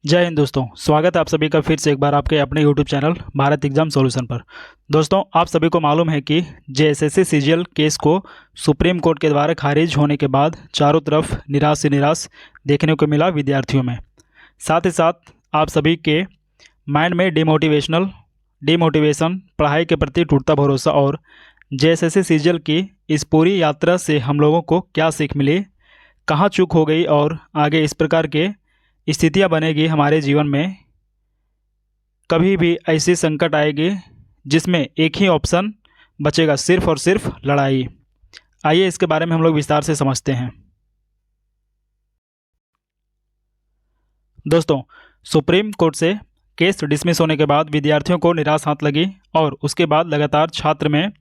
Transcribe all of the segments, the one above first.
जय हिंद दोस्तों, स्वागत है आप सभी का फिर से एक बार आपके अपने YouTube channel Bharat exam solution पर। दोस्तों, आप सभी को मालूम है कि जेएसएससी सीजीएल केस को सुप्रीम कोर्ट के द्वारा खारिज होने के बाद चारों तरफ निराश से निराश देखने को मिला विद्यार्थियों में। साथ ही साथ आप सभी के माइंड में डिमोटिवेशन, पढ़ाई के प्रति टूटता भरोसा और जेएसएससी सीजीएल की इस पूरी यात्रा से हम लोगों को क्या सीख मिली, कहाँ चूक हो गई और आगे इस प्रकार के स्थितियाँ बनेगी हमारे जीवन में, कभी भी ऐसी संकट आएगी जिसमें एक ही ऑप्शन बचेगा, सिर्फ और सिर्फ लड़ाई। आइए इसके बारे में हम लोग विस्तार से समझते हैं। दोस्तों, सुप्रीम कोर्ट से केस डिसमिस होने के बाद विद्यार्थियों को निराश हाथ लगी और उसके बाद लगातार छात्र में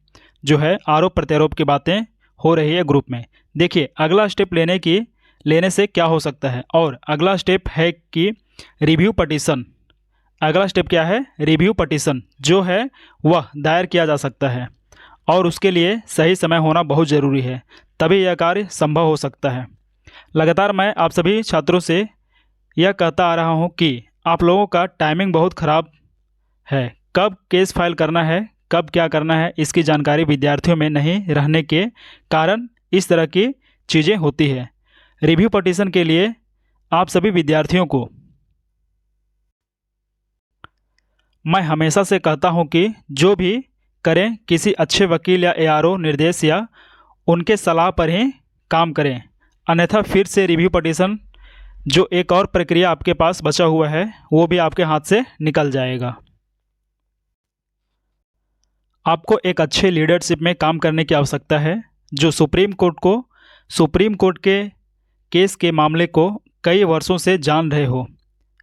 जो है आरोप प्रत्यारोप की बातें हो रही है ग्रुप में। देखिए, अगला स्टेप लेने से क्या हो सकता है, और अगला स्टेप है कि रिव्यू पटिशन। अगला स्टेप क्या है? रिव्यू पटिशन जो है वह दायर किया जा सकता है और उसके लिए सही समय होना बहुत ज़रूरी है, तभी यह कार्य संभव हो सकता है। लगातार मैं आप सभी छात्रों से यह कहता आ रहा हूं कि आप लोगों का टाइमिंग बहुत ख़राब है। कब केस फाइल करना है, कब क्या करना है, इसकी जानकारी विद्यार्थियों में नहीं रहने के कारण इस तरह की चीज़ें होती है। रिव्यू पटिशन के लिए आप सभी विद्यार्थियों को मैं हमेशा से कहता हूं कि जो भी करें किसी अच्छे वकील या एआरओ निर्देश या उनके सलाह पर ही काम करें, अन्यथा फिर से रिव्यू पटिशन जो एक और प्रक्रिया आपके पास बचा हुआ है वो भी आपके हाथ से निकल जाएगा। आपको एक अच्छे लीडरशिप में काम करने की आवश्यकता है जो सुप्रीम कोर्ट के केस के मामले को कई वर्षों से जान रहे हो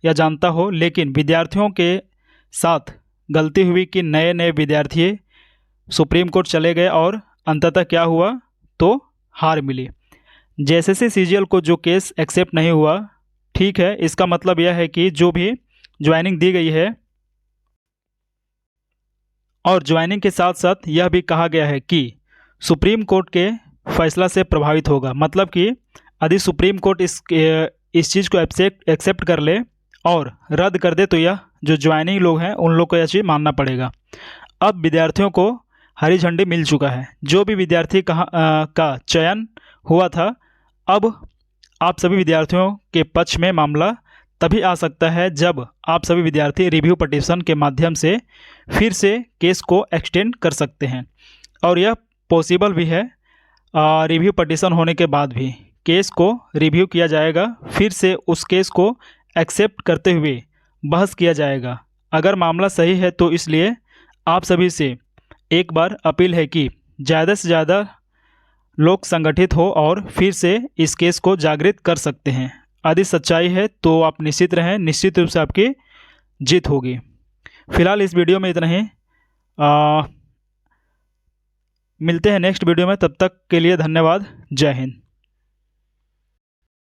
या जानता हो, लेकिन विद्यार्थियों के साथ गलती हुई कि नए विद्यार्थी सुप्रीम कोर्ट चले गए और अंततः क्या हुआ तो हार मिली। जेएसएससी सीजीएल को जो केस एक्सेप्ट नहीं हुआ, ठीक है, इसका मतलब यह है कि जो भी ज्वाइनिंग दी गई है और ज्वाइनिंग के साथ साथ यह भी कहा गया है कि सुप्रीम कोर्ट के फैसला से प्रभावित होगा। मतलब कि यदि सुप्रीम कोर्ट इस चीज़ को एक्सेप्ट कर ले और रद्द कर दे तो यह जो ज्वाइनिंग लोग हैं उन लोग को यह चीज़ मानना पड़ेगा। अब विद्यार्थियों को हरी झंडी मिल चुका है। जो भी विद्यार्थी का चयन हुआ था, अब आप सभी विद्यार्थियों के पक्ष में मामला तभी आ सकता है जब आप सभी विद्यार्थी रिव्यू पटिशन के माध्यम से फिर से केस को एक्सटेंड कर सकते हैं, और यह पॉसिबल भी है। रिव्यू पटिशन होने के बाद भी केस को रिव्यू किया जाएगा, फिर से उस केस को एक्सेप्ट करते हुए बहस किया जाएगा अगर मामला सही है तो। इसलिए आप सभी से एक बार अपील है कि ज़्यादा से ज़्यादा लोग संगठित हो और फिर से इस केस को जागृत कर सकते हैं। यदि सच्चाई है तो आप निश्चित रहें, निश्चित रूप से आपकी जीत होगी। फिलहाल इस वीडियो में इतना ही। मिलते हैं नेक्स्ट वीडियो में, तब तक के लिए धन्यवाद। जय हिंद।